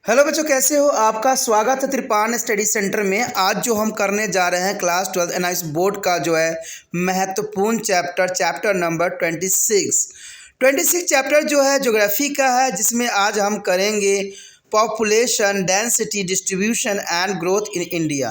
Hello बच्चों, कैसे हो? आपका स्वागत है त्रिपान स्टडी सेंटर में। आज जो हम करने जा रहे हैं क्लास 12 एनआईएस बोर्ड का जो है महत्वपूर्ण चैप्टर नंबर 26 चैप्टर जो है ज्योग्राफी का है, जिसमें आज हम करेंगे population density distribution and growth in India.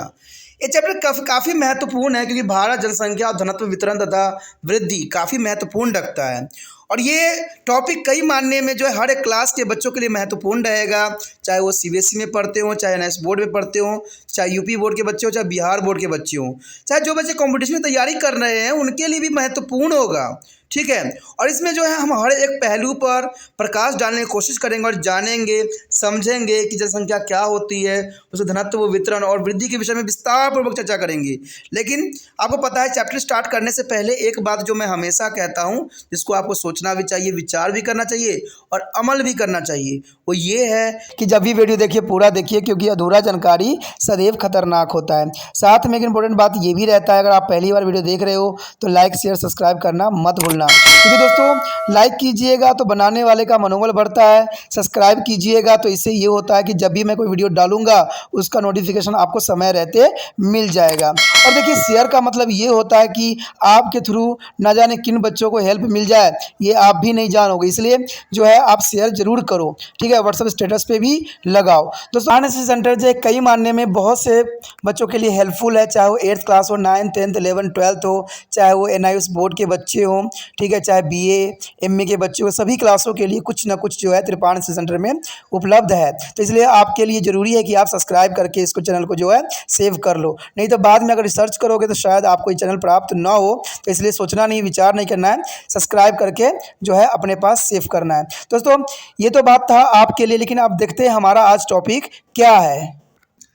ये चैप्टर काफ़ी महत्वपूर्ण है, क्योंकि भारत जनसंख्या और घनत्व वितरण तथा वृद्धि काफ़ी महत्वपूर्ण रखता है। और ये टॉपिक कई मानने में जो है हर एक क्लास के बच्चों के लिए महत्वपूर्ण रहेगा, चाहे वो सीबीएसई में पढ़ते हो, चाहे एनआईएस बोर्ड में पढ़ते हो, चाहे यूपी बोर्ड के बच्चे हो, चाहे बिहार बोर्ड के बच्चे हो, चाहे जो बच्चे कंपटीशन में तैयारी कर रहे हैं उनके लिए भी महत्वपूर्ण होगा। ठीक है। और इसमें जो है हम हर एक पहलू पर प्रकाश डालने की कोशिश करेंगे और जानेंगे, समझेंगे कि जनसंख्या क्या होती है, उसके घनत्व, वितरण और वृद्धि के विषय में विस्तारपूर्वक चर्चा करेंगे। लेकिन आपको पता है, चैप्टर स्टार्ट करने से पहले एक बात जो मैं हमेशा कहता हूँ, जिसको आपको सोचना भी चाहिए, विचार भी करना चाहिए और अमल भी करना चाहिए, वो ये है कि जब भी वीडियो देखिए पूरा देखिए, क्योंकि अधूरा जानकारी सदैव खतरनाक होता है। साथ में एक इंपॉर्टेंट बात ये भी रहता है, अगर आप पहली बार वीडियो देख रहे हो तो लाइक शेयर सब्सक्राइब करना मत भूलना, क्योंकि दोस्तों लाइक कीजिएगा तो बनाने वाले का मनोबल बढ़ता है, सब्सक्राइब कीजिएगा तो इससे ये होता है कि जब भी मैं कोई वीडियो डालूंगा उसका नोटिफिकेशन आपको समय रहते मिल जाएगा। और देखिए, शेयर का मतलब ये होता है कि आपके थ्रू ना जाने किन बच्चों को हेल्प मिल जाए, ये आप भी नहीं जानोगे, इसलिए जो है आप शेयर जरूर करो। ठीक है, व्हाट्सएप स्टेटस पे भी लगाओ। दोस्तों एनआईएस सेंटर जो है कई मानने में बहुत से बच्चों के लिए हेल्पफुल है, चाहे वो 8th क्लास हो, 9th 10th 11th 12th हो, चाहे वो एनआईएस बोर्ड के बच्चे हों, ठीक है, चाहे बीए एमए के बच्चे हो, सभी क्लासों के लिए कुछ ना कुछ जो है त्रिपान सेंटर में उपलब्ध है। तो इसलिए आपके लिए ज़रूरी है कि आप सब्सक्राइब करके इसको चैनल को जो है सेव कर लो, नहीं तो बाद में अगर रिसर्च करोगे तो शायद आपको ये चैनल प्राप्त ना हो। तो इसलिए सोचना नहीं, विचार नहीं करना है, सब्सक्राइब करके जो है अपने पास सेव करना है। दोस्तों ये तो बात था आपके लिए, लेकिन अब देखते हैं हमारा आज टॉपिक क्या है।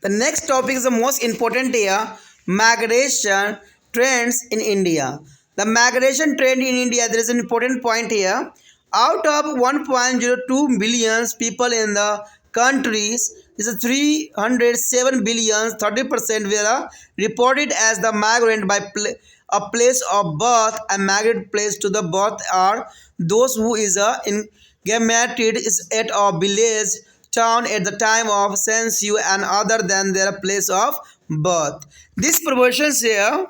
The next topic is the most important here, migration trends in India. The migration trend in India, there is an important point here. Out of 1.02 billion people in the countries, this is 307 billion, 30% were reported as the migrant by a place of birth. A migrant place to the birth are those who is in gameted is at a village town at the time of census and other than their place of birth. This proportion here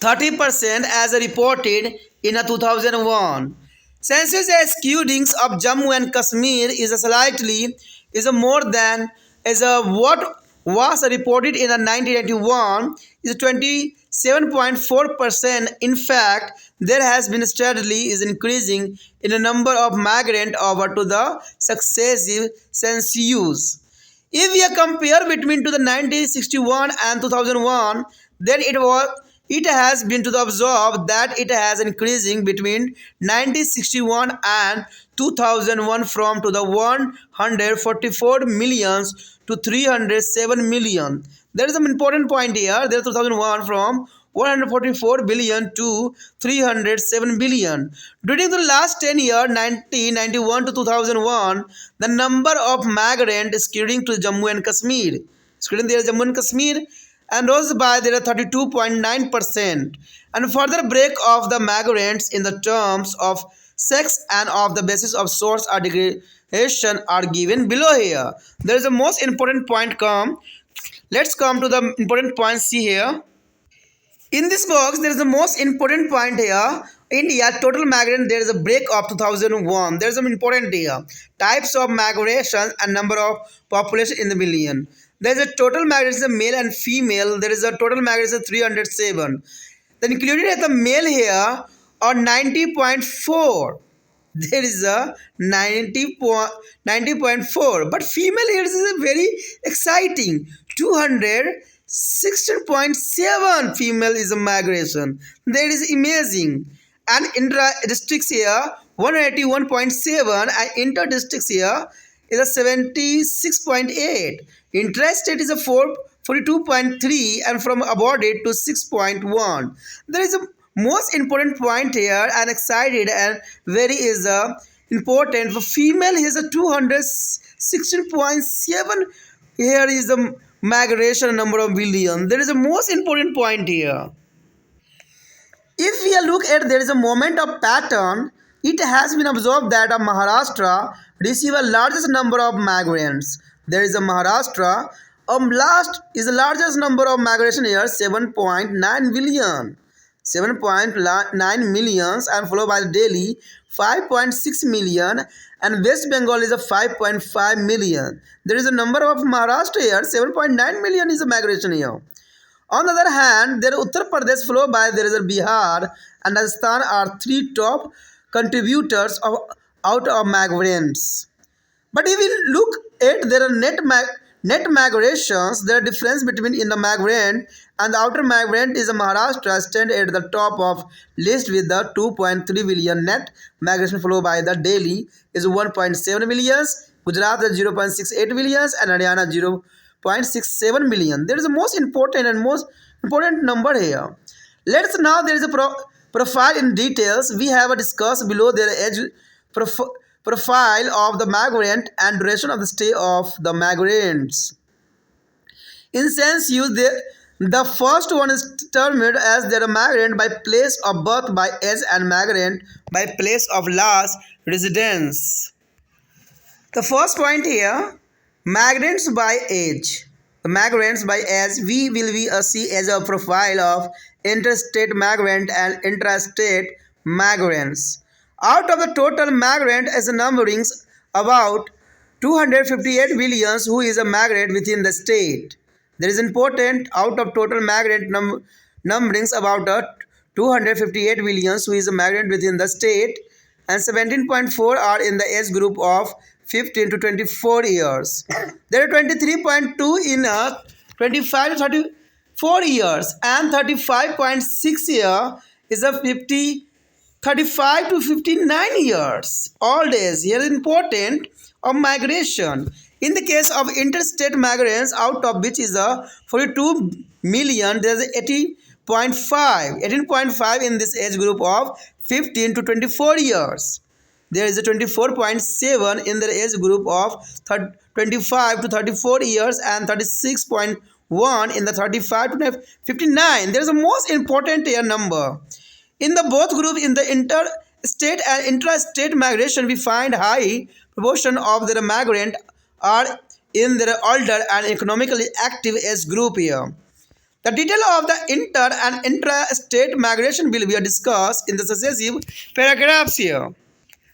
30% as reported in a 2001. Census skewing of Jammu and Kashmir is more than what was reported in a 1981 is 27.4%. In fact, there has been steadily is increasing in the number of migrants over to the successive census. If we compare between to the 1961 and 2001, then it has been to the observe that it has increasing between 1961 and 2001 from to the 144 millions to 307 million. There is an important point here. There is 2001 from 144 billion to 307 billion. During the last 10 years, 1991 to 2001, the number of migrants screening to Jammu and Kashmir, and rose by there 32.9%. And further break of the migrants in the terms of sex and of the basis of source or degradation are given below here. There is a most important point come. Let's come to the important point. See here. In this box, there is the most important point here. India total migrant, there is a break of 2001. There is some important here. Types of migration and number of population in the million. There is a total migration male and female. There is a total migration 307. Then included as the male here are 90.4. There is a 90.4, but female here is a very exciting 216.7 female is a migration. That is amazing. And intra-districts here 181.7 and inter-districts here is a 76.8. Intra-state is a 42.3 and from awarded to 6.1. There is a most important point here and excited and very is important for female is a 216.7. Here is the migration number of billion. There is a most important point here. If we look at, there is a moment of pattern. It has been observed that Maharashtra receive a largest number of migrants. There is a Maharashtra. Last is the largest number of migration years, 7.9 billion. 7.9 millions, and followed by Delhi 5.6 million, and West Bengal is a 5.5 million. There is a number of Maharashtra here, 7.9 million is a migration here. On the other hand, there is Uttar Pradesh followed by there is a Bihar and Rajasthan are three top contributors of out of migrants. But if we look at their net migrations, the difference between in the migrant and the outer migrant is Maharashtra stand at the top of list with the 2.3 billion net migration followed by the Delhi is 1.7 billions, Gujarat is 0.68 billions, and Haryana 0.67 billion. There is the most important number here. Let's now there is a profile in details. We have a discuss below their age profile of the migrant and duration of the stay of the migrants. In sense use the first one is termed as their migrant by place of birth by age and migrant by place of last residence. The first point here, migrants by age. The migrants by age, we will be see as a profile of interstate migrant and intrastate migrants. Out of the total migrant as a numberings about 258 billions who is a migrant within the state. There is important out of total migrant numberings about 258 billions who is a migrant within the state, and 17.4 are in the age group of 15 to 24 years. There are 23.2 in 25 to 34 years, and 35.6 year is a 35 to 59 years old age. Here is important of migration. In the case of interstate migrants, out of which is a 42 million, there is 18.5 in this age group of 15 to 24 years. There is a 24.7 in the age group of 25 to 34 years, and 36.1 in the 35 to 59. There is a most important here number. In the both group, in the interstate and intrastate migration, we find high proportion of the migrant are in the older and economically active age group here. The detail of the inter and intrastate migration will be discussed in the successive paragraphs here.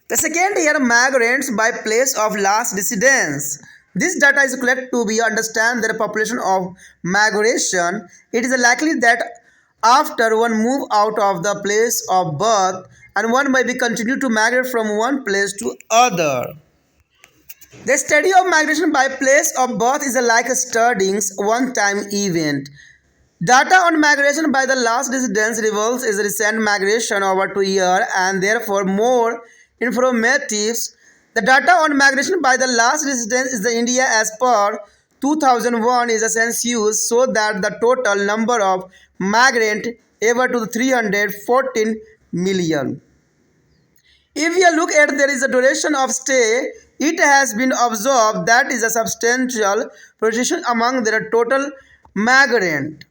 The second here, migrants by place of last residence. This data is collected to be understand the population of migration. It is likely that after one move out of the place of birth, and one may be continued to migrate from one place to other. The study of migration by place of birth is like a studying one-time event. Data on migration by the last residence reveals is recent migration over 2 years and therefore more informative. The data on migration by the last residence is the India as per 2001 is a census, so that the total number of migrant ever to 314 million. If we look at there is a duration of stay, it has been observed that is a substantial proportion among their total migrant.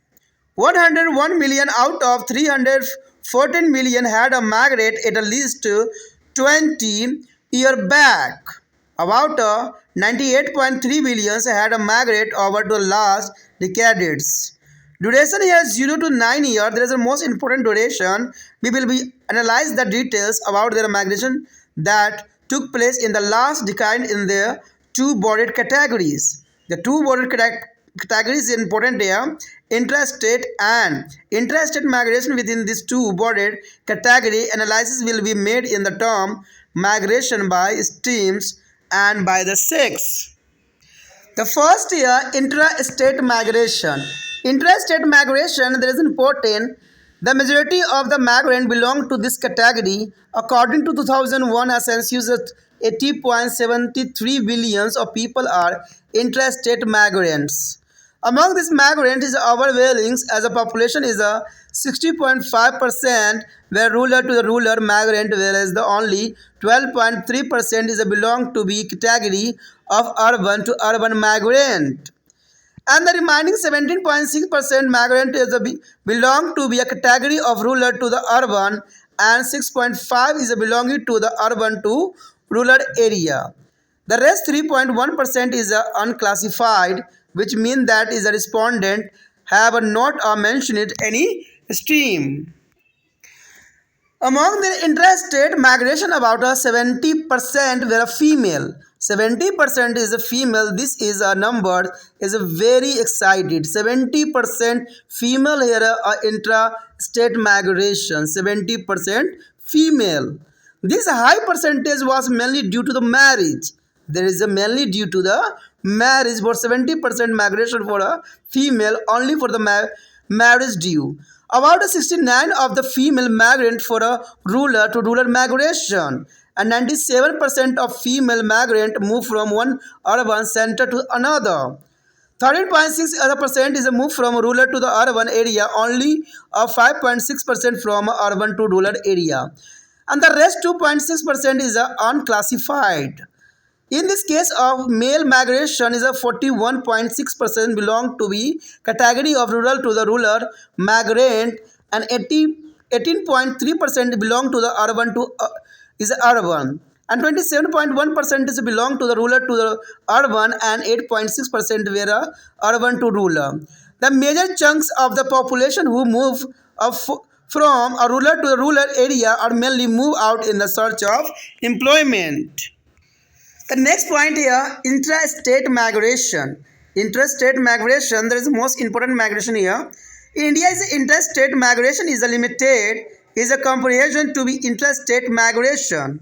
101 million out of 314 million had a migrate at least 20 years back. About 98.3 billion had a migrate over the last decades. Duration here is 0 to 9 years. There is a most important duration. We will be analyze the details about their migration that took place in the last decade in the two bordered categories. The two bordered categories is important here. Intrastate and intrastate migration within these two bordered category analysis will be made in the term migration by streams and by the sex. The first year, intrastate migration. Intrastate migration, there is important. The majority of the migrants belong to this category. According to 2001 census, 80.73 billion of people are intrastate migrants. Among these migrants is overwhelming as a population is a 60.5% were rural to the rural migrant, whereas the only 12.3% is a belong to be category of urban to urban migrant, and the remaining 17.6% migrant is a belong to be a category of rural to the urban, and 6.5 is a belonging to the urban to rural area. The rest 3.1% is unclassified, which means that is a respondent have not mentioned any stream. Among the interstate migration, about 70% were a female. 70% is a female. This is a number is a very excited. 70% female here intra-state migration. 70% female. This high percentage was mainly due to the marriage. There is a mainly due to the marriage. For 70% migration for a female, only for the marriage due. About 69 of the female migrant for a rural to rural migration, and 97% of female migrant move from one urban center to another. 13.6% is a move from rural to the urban area, only 5.6% from urban to rural area, and the rest 2.6% is unclassified. In this case of male migration is a 41.6% belong to be category of rural to the rural migrant, and 18.3% belong to the urban to is urban, and 27.1% is belong to the rural to the urban, and 8.6% were urban to rural. The major chunks of the population who move from a rural to the rural area are mainly move out in the search of employment. The next point here, intrastate migration. Intrastate migration, there is the most important migration here. In India, is intrastate migration is a limited, is a comprehension to be intrastate migration.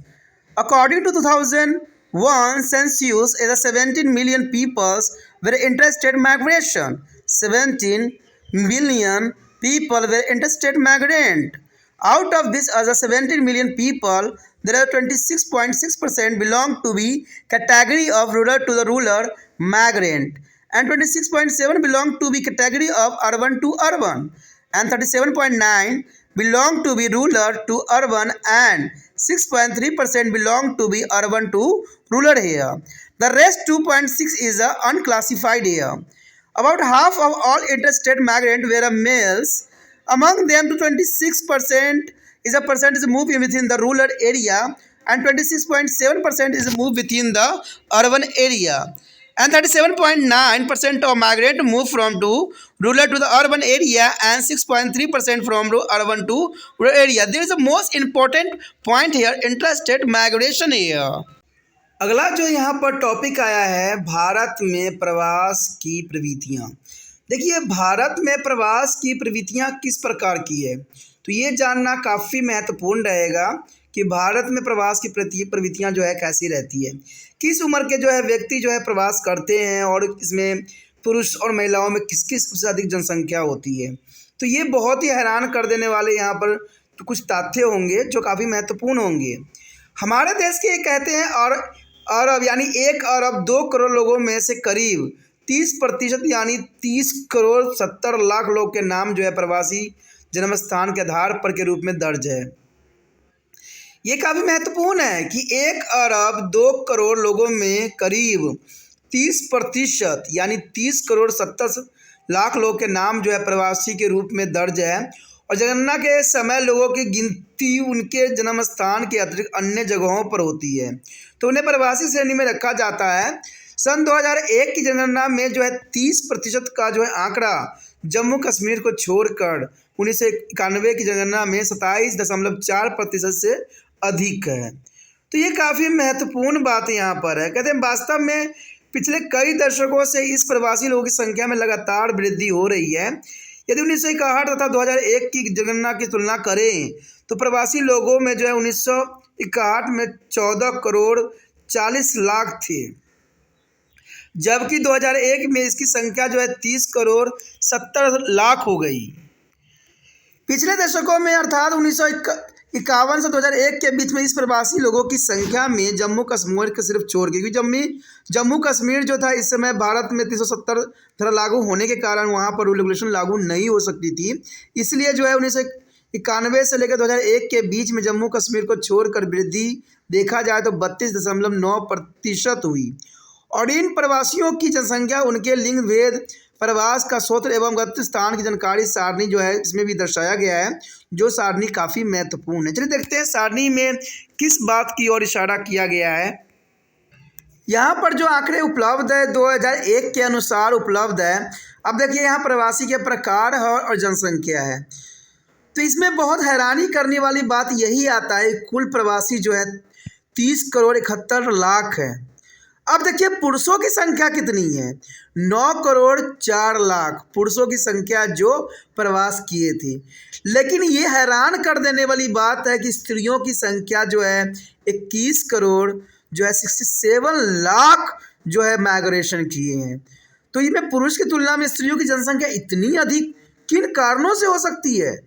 According to 2001 census, is a 17 million people were intrastate migration. 17 million people were interstate migrant. Out of this, as a 17 million people, there are 26.6% belong to be category of rural to the rural migrant, and 26.7 belong to be category of urban to urban, and 37.9 belong to be rural to urban, and 6.3% belong to be urban to rural here. The rest 2.6 is unclassified here. About half of all interstate migrants were males. Among them, 26% is a percentage move within the rural area, and 26.7% is move within the urban area, and 37.9% of migrant move from to rural to the urban area, and 6.3% from urban to rural area. There is a most important point here, interstate migration here. अगला जो यहाँ पर topic आया है, भारत में प्रवास की प्रवृत्तियाँ। देखिए, भारत में प्रवास की प्रवृत्तियाँ किस प्रकार की है, तो ये जानना काफ़ी महत्वपूर्ण रहेगा कि भारत में प्रवास की प्रवृत्तियाँ जो है कैसी रहती है, किस उम्र के जो है व्यक्ति जो है प्रवास करते हैं, और इसमें पुरुष और महिलाओं में किस किस सबसे अधिक जनसंख्या होती है। तो ये बहुत ही हैरान कर देने वाले यहाँ पर तो कुछ तथ्य होंगे जो काफ़ी महत्वपूर्ण होंगे। हमारे देश के कहते हैं और अरब यानी 1 अरब 2 करोड़ लोगों में से करीब 30% यानी 30 करोड़ 70 लाख लोग के नाम जो है प्रवासी जन्म स्थान के आधार पर के रूप में दर्ज है। ये काफ़ी महत्वपूर्ण है कि 1 अरब 2 करोड़ लोगों में करीब 30% यानी 30 करोड़ 70 लाख लोग के नाम जो है प्रवासी के रूप में दर्ज है, और जनगणना के समय लोगों की गिनती उनके जन्म स्थान के अतिरिक्त अन्य जगहों पर होती है, तो उन्हें प्रवासी श्रेणी में रखा जाता है। सन 2001 की जनगणना में जो है 30% का जो है आंकड़ा जम्मू कश्मीर को छोड़कर 1991 की जनगणना में 27.4% से अधिक है। तो ये काफ़ी महत्वपूर्ण बात यहाँ पर है। कहते हैं वास्तव में पिछले कई दशकों से इस प्रवासी लोगों की संख्या में लगातार वृद्धि हो रही है। यदि 1961 तथा 2001 की जनगणना की तुलना करें तो प्रवासी लोगों में जो है 1961 में 14 करोड़ 40 लाख थे, जबकि 2001 में इसकी संख्या जो है 30 करोड़ 70 लाख हो गई। पिछले दशकों में अर्थात 1951 से 2001 के बीच में इस प्रवासी लोगों की संख्या में जम्मू कश्मीर के सिर्फ छोड़ के, क्योंकि जम्मू कश्मीर जो था इस समय भारत में 370 धारा लागू होने के कारण वहाँ पर रूल रेगुलेशन लागू नहीं हो सकती थी, इसलिए जो है 1991 से लेकर 2001 के बीच में जम्मू कश्मीर को छोड़कर वृद्धि देखा जाए तो 32.9% हुई। और इन प्रवासियों की जनसंख्या, उनके लिंग भेद, प्रवास का स्रोत एवं गंतव्य स्थान की जानकारी सारणी जो है इसमें भी दर्शाया गया है, जो सारणी काफ़ी महत्वपूर्ण है। चलिए देखते हैं सारणी में किस बात की ओर इशारा किया गया है। यहाँ पर जो आंकड़े उपलब्ध है 2001 के अनुसार उपलब्ध है। अब देखिए यहाँ प्रवासी के प्रकार है और जनसंख्या है। तो इसमें बहुत हैरानी करने वाली बात यही आता है, कुल प्रवासी जो है 30,71,00,000 है। अब देखिए पुरुषों की संख्या कितनी है, 9,04,00,000 पुरुषों की संख्या जो प्रवास किए थे। लेकिन ये हैरान कर देने वाली बात है कि स्त्रियों की संख्या जो है 21 करोड़ जो है 67 लाख जो है माइग्रेशन किए हैं। तो ये में पुरुष की तुलना में स्त्रियों की जनसंख्या इतनी अधिक किन कारणों से हो सकती है?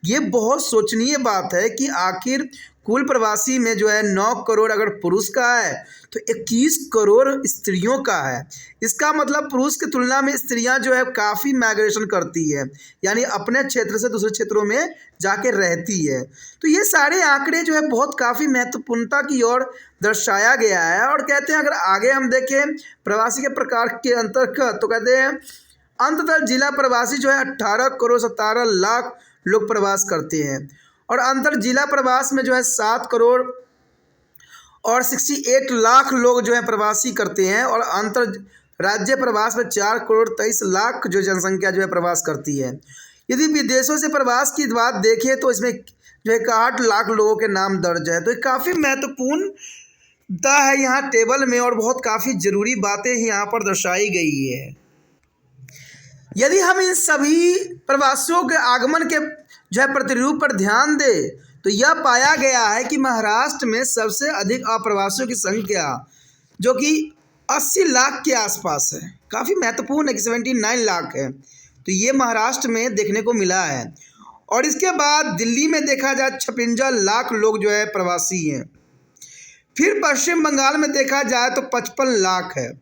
ये बहुत सोचनीय बात है कि आखिर कुल प्रवासी में जो है 9 करोड़ अगर पुरुष का है तो 21 करोड़ स्त्रियों का है। इसका मतलब पुरुष की तुलना में स्त्रियां जो है काफ़ी माइग्रेशन करती है, यानी अपने क्षेत्र से दूसरे क्षेत्रों में जाके रहती है। तो ये सारे आंकड़े जो है बहुत काफ़ी महत्वपूर्णता की ओर दर्शाया गया है। और कहते हैं अगर आगे हम देखें प्रवासी के प्रकार के अंतर्गत तो कहते हैं अंततः जिला प्रवासी जो है 18,17,00,000 लोग प्रवास करते हैं और अंतर जिला प्रवास में जो है 7 करोड़ और 68 लाख लोग जो है प्रवासी करते हैं और अंतर राज्य प्रवास में 4 करोड़ 23 लाख जो जनसंख्या जो है प्रवास करती है। यदि विदेशों से प्रवास की बात देखें तो इसमें जो है 61 लाख लोगों के नाम दर्ज है। तो ये काफ़ी महत्वपूर्णता है यहाँ टेबल में और बहुत काफ़ी ज़रूरी बातें यहाँ पर दर्शाई गई है। यदि हम इन सभी प्रवासियों के आगमन के जो है प्रतिरूप पर ध्यान दें तो यह पाया गया है कि महाराष्ट्र में सबसे अधिक अप्रवासियों की संख्या जो कि 80 लाख के आसपास है, काफ़ी महत्वपूर्ण है कि 79 लाख है। तो ये महाराष्ट्र में देखने को मिला है। और इसके बाद दिल्ली में देखा जाए 56 लाख लोग जो है प्रवासी हैं। फिर पश्चिम बंगाल में देखा जाए तो 55 लाख है,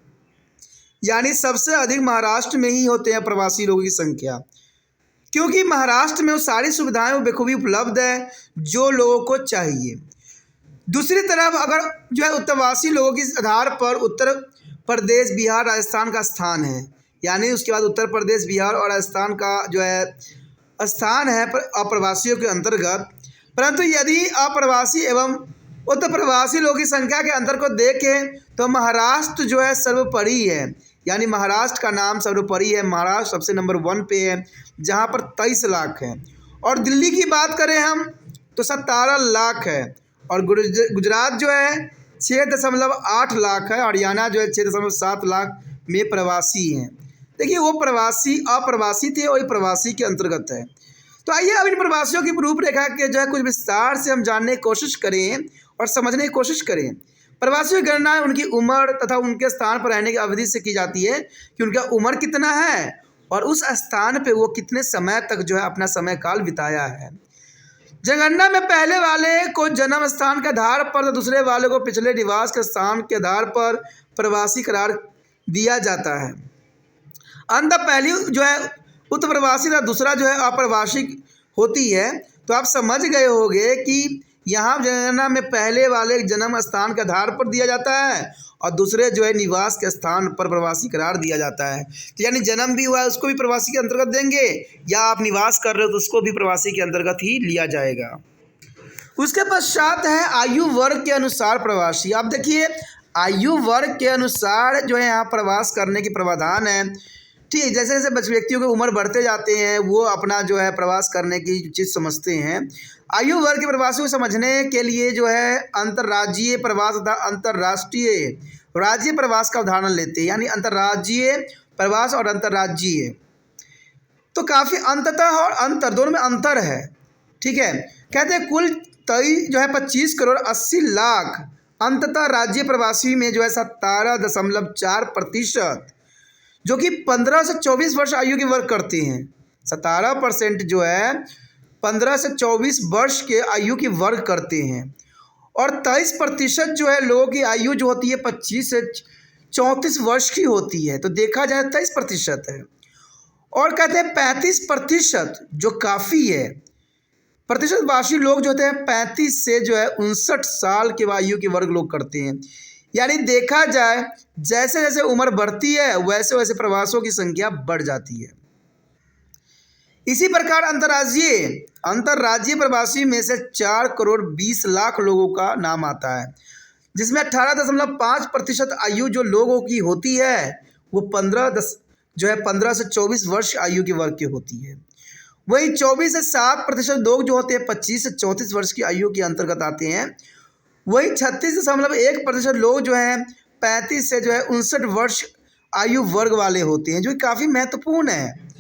यानी सबसे अधिक महाराष्ट्र में ही होते हैं प्रवासी लोगों की संख्या, क्योंकि महाराष्ट्र में वो सारी सुविधाएं बखूबी उपलब्ध है जो लोगों को चाहिए। दूसरी तरफ अगर जो है उत्तरवासी लोगों के आधार पर उत्तर प्रदेश, बिहार, राजस्थान का स्थान है, यानी उसके बाद उत्तर प्रदेश, बिहार और राजस्थान का जो है स्थान है अप्रवासियों के अंतर्गत। परंतु यदि अप्रवासी एवं उत्तर प्रवासी लोगों की संख्या के अंतर को देखें तो महाराष्ट्र जो है सर्वोपरि है, यानी महाराष्ट्र का नाम सर्वोपरि है। महाराष्ट्र सबसे नंबर 1 पे है जहां पर 23 लाख है। और दिल्ली की बात करें हम तो 17 लाख है और गुजरात जो है 6.8 लाख है। हरियाणा जो है 6.7 लाख में प्रवासी हैं। देखिए वो प्रवासी अप्रवासी थे और ये प्रवासी के अंतर्गत है। तो आइए अब इन प्रवासियों की रूपरेखा के जो है कुछ विस्तार से हम जानने की कोशिश करें और समझने की कोशिश करें। प्रवासियों की गणना उनकी उम्र तथा उनके स्थान पर रहने की अवधि से की जाती है कि उनका उम्र कितना है और उस स्थान पे वो कितने समय तक जो है अपना समय काल बिताया है। जनगणना में पहले वाले को जन्म स्थान के आधार पर तो दूसरे वाले को पिछले निवास के स्थान के आधार पर प्रवासी करार दिया जाता है। अंत पहली जो है उत्तर प्रवासी तथा दूसरा जो है अप्रवासी होती है। तो आप समझ गए होंगे कि यहाँ जनगणना में पहले वाले जन्म स्थान के आधार पर दिया जाता है और दूसरे जो है निवास के स्थान पर प्रवासी करार दिया जाता है। तो यानी जन्म भी हुआ है उसको भी प्रवासी के अंतर्गत देंगे, या आप निवास कर रहे हो तो उसको भी प्रवासी के अंतर्गत ही लिया जाएगा। उसके पश्चात है आयु वर्ग के अनुसार प्रवासी। आप देखिए आयु वर्ग के अनुसार जो है यहाँ प्रवास करने की प्रावधान है। ठीक है, जैसे जैसे व्यक्तियों की उम्र बढ़ते जाते हैं वो अपना जो है प्रवास करने की चीज़ समझते हैं। आयु वर्ग के प्रवासियों को समझने के लिए जो है अंतर्राज्यीय प्रवास तथा अंतर्राष्ट्रीय राज्य प्रवास का उदाहरण लेते हैं, यानी अंतर्राज्यीय प्रवास और अंतर्राज्यीय। तो काफ़ी अंततः और अंतर दोनों में अंतर है। ठीक है, कहते हैं कुल जो है 25 करोड़ 80 लाख अंततः राज्य प्रवासी में जो है 17.4% जो कि 15 से 24 वर्ष आयु के वर्ग करते हैं। 17% जो है 15 से 24 वर्ष के आयु की वर्ग करते हैं और 23% जो है लोगों की आयु जो होती है 25 से 34 वर्ष की होती है। तो देखा जाए 23% है। और कहते हैं 35% जो काफ़ी है, प्रतिशतवासी लोग जो होते हैं 35 से जो है 59 साल के आयु के वर्ग लोग करते हैं। यानी देखा जाए जैसे जैसे उम्र बढ़ती है वैसे वैसे प्रवासियों की संख्या बढ़ जाती है। इसी प्रकार अंतर्राज्यीय प्रवासी में से 4 करोड़ 20 लाख लोगों का नाम आता है, जिसमें 18.5% आयु जो लोगों की होती है वो 15 से 24 वर्ष आयु के वर्ग की होती है। वही 24 से 7% लोग जो होते हैं 25 से 34 वर्ष की आयु के अंतर्गत आते हैं। वही 36.1% लोग जो हैं 35 से 59 वर्ष आयु वर्ग वाले होते हैं, जो कि काफ़ी महत्वपूर्ण है।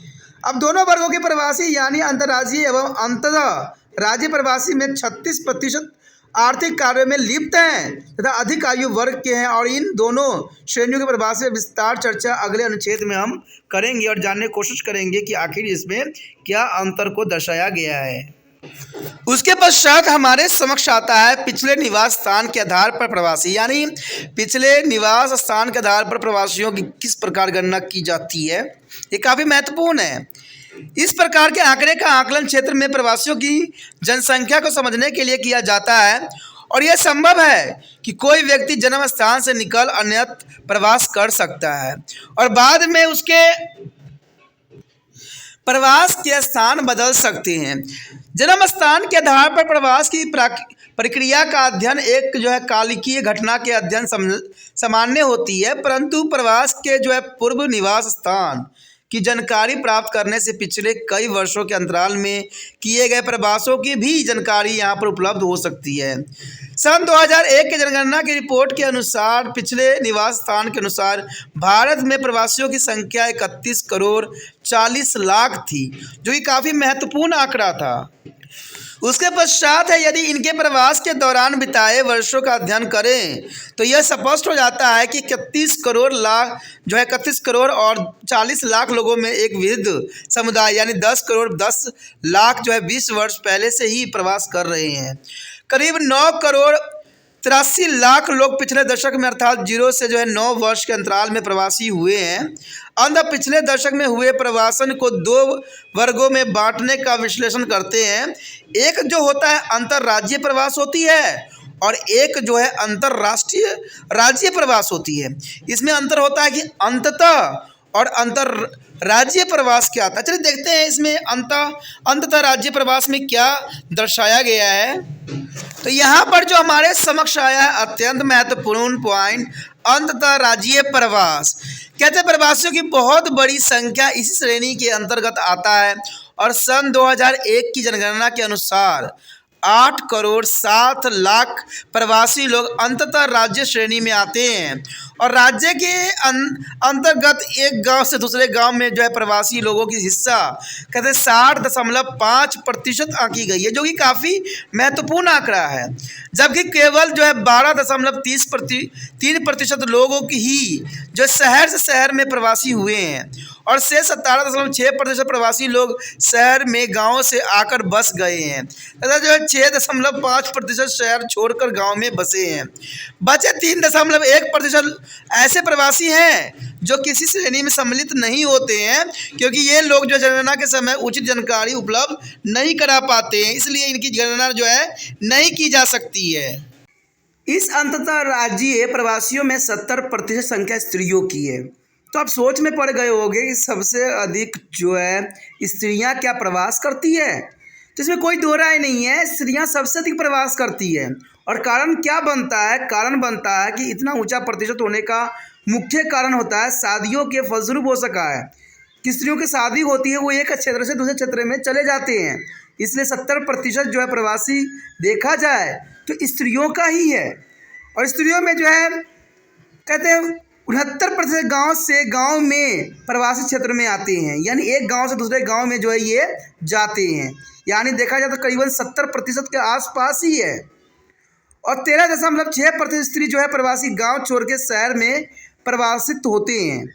अब दोनों वर्गों के प्रवासी यानी अंतर्राज्यीय एवं अंतर्राज्यीय प्रवासी में 36% आर्थिक कार्यों में लिप्त हैं तथा अधिक आयु वर्ग के हैं, और इन दोनों श्रेणियों के प्रवासी विस्तार चर्चा अगले अनुच्छेद में हम करेंगे और जानने की कोशिश करेंगे कि आखिर इसमें क्या अंतर को दर्शाया गया है। उसके पश्चात हमारे समक्ष आता है पिछले निवास स्थान के आधार पर प्रवासी, यानी पिछले निवास स्थान के आधार पर प्रवासियों की किस प्रकार गणना की जाती है। ये काफ़ी महत्वपूर्ण है। इस प्रकार के आंकड़े का आकलन क्षेत्र में प्रवासियों की जनसंख्या को समझने के लिए किया जाता है, और यह संभव है कि कोई व्यक्ति जन्म स्थान से निकल अन्यत्र प्रवास कर सकता है और बाद में उसके प्रवास के स्थान बदल सकते हैं। जन्म स्थान के आधार पर प्रवास की प्रक्रिया का अध्ययन एक कालिकीय घटना के अध्ययन सामान्य होती है, परंतु प्रवास के पूर्व निवास स्थान की जानकारी प्राप्त करने से पिछले कई वर्षों के अंतराल में किए गए प्रवासों की भी जानकारी यहाँ पर उपलब्ध हो सकती है। सन 2001 के जनगणना की रिपोर्ट के अनुसार पिछले निवास स्थान के अनुसार भारत में प्रवासियों की संख्या 31 करोड़ 40 लाख थी, जो कि काफ़ी महत्वपूर्ण आंकड़ा था। उसके पश्चात है यदि इनके प्रवास के दौरान बिताए वर्षों का अध्ययन करें तो यह स्पष्ट हो जाता है कि 31 करोड़ और 40 लाख लोगों में एक विविध समुदाय यानी 10 करोड़ 10 लाख 20 वर्ष पहले से ही प्रवास कर रहे हैं। करीब 9 करोड़ 83 लाख लोग पिछले दशक में अर्थात 0 से 9 वर्ष के अंतराल में प्रवासी हुए हैं। अंत पिछले दशक में हुए प्रवासन को 2 वर्गों में बांटने का विश्लेषण करते हैं। एक जो होता है अंतर्राज्यीय प्रवास होती है और एक अंतर्राष्ट्रीय राज्य प्रवास होती है। इसमें अंतर होता है कि अंततः और अंतर्राज्यीय प्रवास क्या आता है। चलिए देखते हैं इसमें अंततः राज्य प्रवास में क्या दर्शाया गया है। तो यहाँ पर जो हमारे समक्ष आया है अत्यंत महत्वपूर्ण पॉइंट, अंततः राज्यीय प्रवास। कहते हैं प्रवासियों की बहुत बड़ी संख्या इसी श्रेणी के अंतर्गत आता है, और सन 2001 की जनगणना के अनुसार 8 करोड़ 7 लाख प्रवासी लोग अंततः राज्य श्रेणी में आते हैं, और राज्य के अंतर्गत एक गांव से दूसरे गांव में प्रवासी लोगों की हिस्सा कहते हैं 60.5% आंकी गई है, जो कि काफ़ी महत्वपूर्ण आंकड़ा है। जबकि केवल 12.3% लोगों की ही शहर से शहर में प्रवासी हुए हैं, और से 17.6% प्रवासी लोग शहर में गाँव से आकर बस गए हैं तथा 6.5% शहर छोड़कर गांव में बसे हैं। बचे 3.1% ऐसे प्रवासी हैं जो किसी श्रेणी में सम्मिलित नहीं होते हैं, क्योंकि ये लोग जनगणना के समय उचित जानकारी उपलब्ध नहीं करा पाते हैं, इसलिए इनकी गणना नहीं की जा सकती है। इस अंततः राज्यीय प्रवासियों में 70% संख्या स्त्रियों की है। तो आप सोच में पड़ गए होंगे कि सबसे अधिक स्त्रियां क्या प्रवास करती है। तो इसमें कोई दो राय नहीं है, स्त्रियां सबसे अधिक प्रवास करती है। और कारण क्या बनता है? कारण बनता है कि इतना ऊंचा प्रतिशत होने का मुख्य कारण होता है शादियों के फलस्वरूप हो सका है कि स्त्रियों की शादी होती है, वो एक क्षेत्र से दूसरे क्षेत्र में चले जाते हैं, इसलिए 70% प्रवासी देखा जाए तो स्त्रियों का ही है। और स्त्रियों में कहते हैं 69% गांव से गांव में प्रवासी क्षेत्र में आते हैं, यानी एक गांव से दूसरे गांव में ये जाते हैं, यानी देखा जाए तो करीबन 70% के आसपास ही है। और 13.6% स्त्री प्रवासी गांव छोड़ के शहर में प्रवासित होते हैं।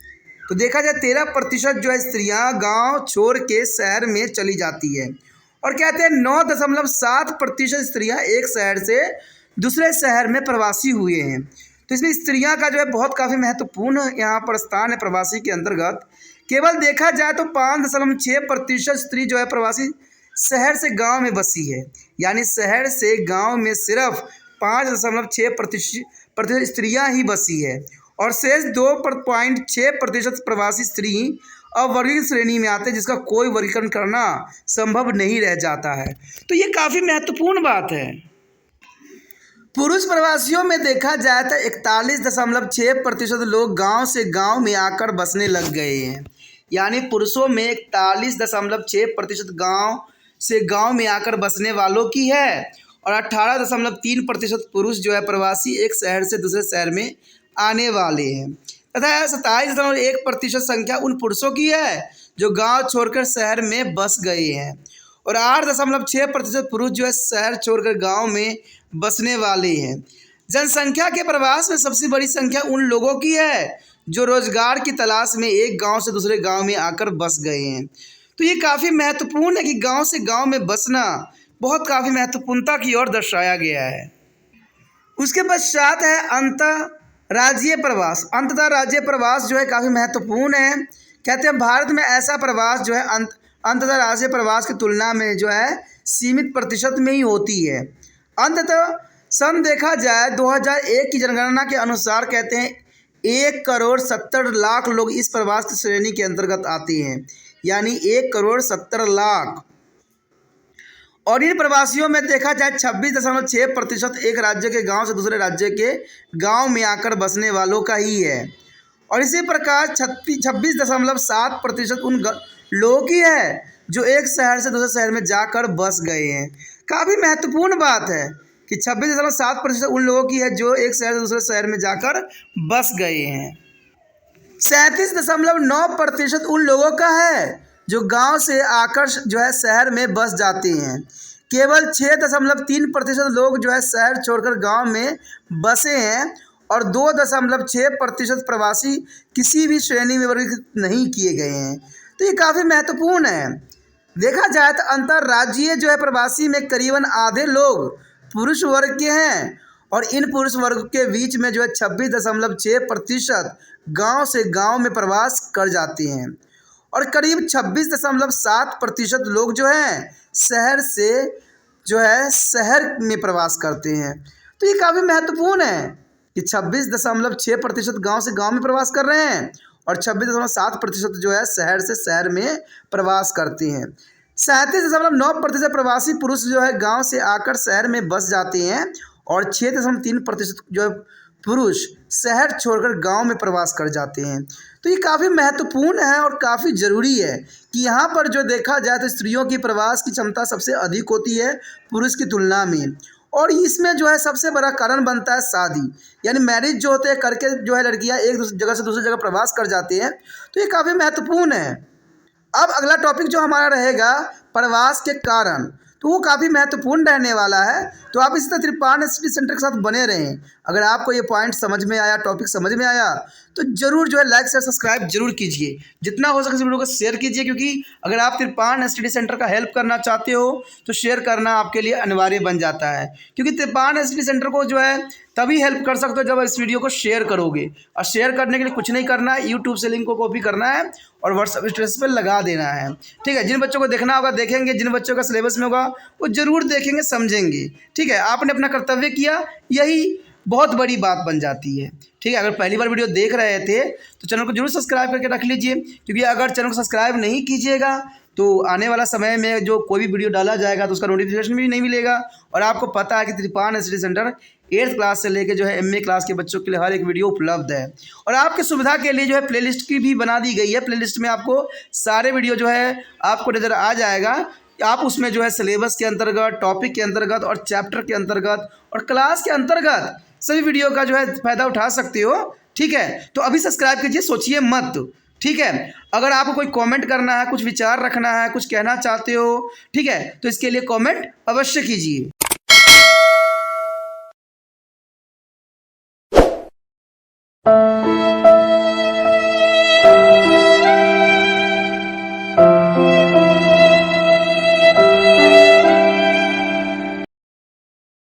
तो देखा जाए 13% स्त्रियां गांव छोड़ के शहर में चली जाती है, और कहते हैं 9.7% स्त्रियां एक शहर से दूसरे शहर में प्रवासी हुए हैं। तो इसमें स्त्रियां का बहुत काफ़ी महत्वपूर्ण यहाँ पर स्थान है प्रवासी के अंतर्गत। केवल देखा जाए तो 5.6% स्त्री प्रवासी शहर से गांव में बसी है, यानी शहर से गांव में सिर्फ 5.6% स्त्रियां ही बसी है, और शेष 2.6% प्रवासी स्त्री अवर्गीय श्रेणी में आते हैं, जिसका कोई वर्गीकरण करना संभव नहीं रह जाता है। तो ये काफ़ी महत्वपूर्ण बात है। पुरुष प्रवासियों में देखा जाए तो 41.6% लोग गांव से गांव में आकर बसने लग गए हैं। यानी पुरुषों में 41.6% गांव से गांव में आकर बसने वालों की है और 18.3% पुरुष जो है प्रवासी एक शहर से दूसरे शहर में आने वाले हैं तथा 27.1% संख्या उन पुरुषों की है जो गांव छोड़कर शहर में बस गए हैं और 8.6% पुरुष जो है शहर छोड़कर गांव में बसने वाले हैं। जनसंख्या के प्रवास में सबसे बड़ी संख्या उन लोगों की है जो रोजगार की तलाश में एक गांव से दूसरे गांव में आकर बस गए हैं। तो ये काफ़ी महत्वपूर्ण है कि गांव से गांव में बसना बहुत काफ़ी महत्वपूर्णता की ओर दर्शाया गया है। उसके पश्चात है अंतर्राज्यीय प्रवास। अंतर्राज्यीय प्रवास जो है काफ़ी महत्वपूर्ण है। कहते हैं भारत में ऐसा प्रवास जो है अंतर्राज्यीय प्रवास की तुलना में जो है सीमित प्रतिशत में ही होती है। अंततः सन देखा जाए 2001 की जनगणना के अनुसार कहते हैं 1,70,00,000 लोग इस प्रवास की श्रेणी के अंतर्गत आते हैं। यानी 1,70,00,000। और इन प्रवासियों में देखा जाए 26.6% एक राज्य के गांव से दूसरे राज्य के गांव में आकर बसने वालों का ही है और इसी प्रकार 26.7% उन लोगों की है जो एक शहर से दूसरे शहर में जाकर बस गए हैं। काफ़ी महत्वपूर्ण बात है कि 26.7% उन लोगों की है जो एक शहर से दूसरे शहर में जाकर बस गए हैं। 37.9% उन लोगों का है जो गांव से आकर जो है शहर में बस जाते हैं। केवल 6.3% लोग जो है शहर छोड़कर गांव में बसे हैं और 2.6% प्रवासी किसी भी श्रेणी में वर्गीकृत नहीं किए गए हैं। तो ये काफ़ी महत्वपूर्ण है। देखा जाए तो अंतर्राज्यीय जो है प्रवासी में करीबन आधे लोग पुरुष वर्ग के हैं और इन पुरुष वर्ग के बीच में जो है 26.6% गांव से गांव में प्रवास कर जाते हैं और करीब 26.7% लोग जो हैं शहर से जो है शहर में प्रवास करते हैं। तो ये काफ़ी महत्वपूर्ण है कि 26.6% गांव से गांव में प्रवास कर रहे हैं और 26.7% जो है शहर से शहर में प्रवास करते हैं। 37.9% प्रवासी पुरुष जो है गांव से आकर शहर में बस जाते हैं और 6.3% जो है पुरुष शहर छोड़कर गांव में प्रवास कर जाते हैं। तो ये काफ़ी महत्वपूर्ण है और काफ़ी ज़रूरी है कि यहाँ पर जो देखा जाए तो स्त्रियों की प्रवास की क्षमता सबसे अधिक होती है पुरुष की तुलना में और इसमें जो है सबसे बड़ा कारण बनता है शादी, यानी मैरिज जो होते हैं करके जो है लड़कियाँ एक जगह से दूसरी जगह प्रवास कर जाती हैं। तो ये काफ़ी महत्वपूर्ण है। अब अगला टॉपिक जो हमारा रहेगा प्रवास के कारण, तो वो काफ़ी महत्वपूर्ण रहने वाला है। तो आप इसी तरह त्रिपान स्टडी सेंटर के साथ बने रहें। अगर आपको ये पॉइंट समझ में आया, टॉपिक समझ में आया तो ज़रूर जो है लाइक शेयर सब्सक्राइब जरूर कीजिए। जितना हो सके इस वीडियो को शेयर कीजिए क्योंकि अगर आप त्रिपान स्टडी सेंटर का हेल्प करना चाहते हो तो शेयर करना आपके लिए अनिवार्य बन जाता है क्योंकि त्रिपान स्टडी सेंटर को जो है तभी हेल्प कर सकते हो जब इस वीडियो को शेयर करोगे और शेयर करने के लिए कुछ नहीं करना है, यूट्यूब से लिंक को कॉपी करना है और व्हाट्सएप स्टेटस पर लगा देना है। ठीक है, जिन बच्चों को देखना होगा देखेंगे, जिन बच्चों का सिलेबस में होगा वो ज़रूर देखेंगे समझेंगे। ठीक है, आपने अपना कर्तव्य किया, यही बहुत बड़ी बात बन जाती है। ठीक है, अगर पहली बार वीडियो देख रहे थे तो चैनल को जरूर सब्सक्राइब करके रख लीजिए क्योंकि अगर चैनल को सब्सक्राइब नहीं कीजिएगा तो आने वाला समय में जो कोई भी वीडियो डाला जाएगा तो उसका नोटिफिकेशन भी नहीं मिलेगा। और आपको पता है कि त्रिपान स्टडी सेंटर 8th क्लास से लेकर जो है MA क्लास के बच्चों के लिए हर एक वीडियो उपलब्ध है और आपकी सुविधा के लिए जो है प्लेलिस्ट की भी बना दी गई है। प्लेलिस्ट में आपको सारे वीडियो जो है आपको नज़र आ जाएगा। आप उसमें जो है सिलेबस के अंतर्गत, टॉपिक के अंतर्गत और चैप्टर के अंतर्गत और क्लास के अंतर्गत सभी वीडियो का जो है फ़ायदा उठा सकते हो। ठीक है, तो अभी सब्सक्राइब कीजिए, सोचिए मत। ठीक है, अगर आपको कोई कमेंट करना है, कुछ विचार रखना है, कुछ कहना चाहते हो, ठीक है, तो इसके लिए कमेंट अवश्य कीजिए।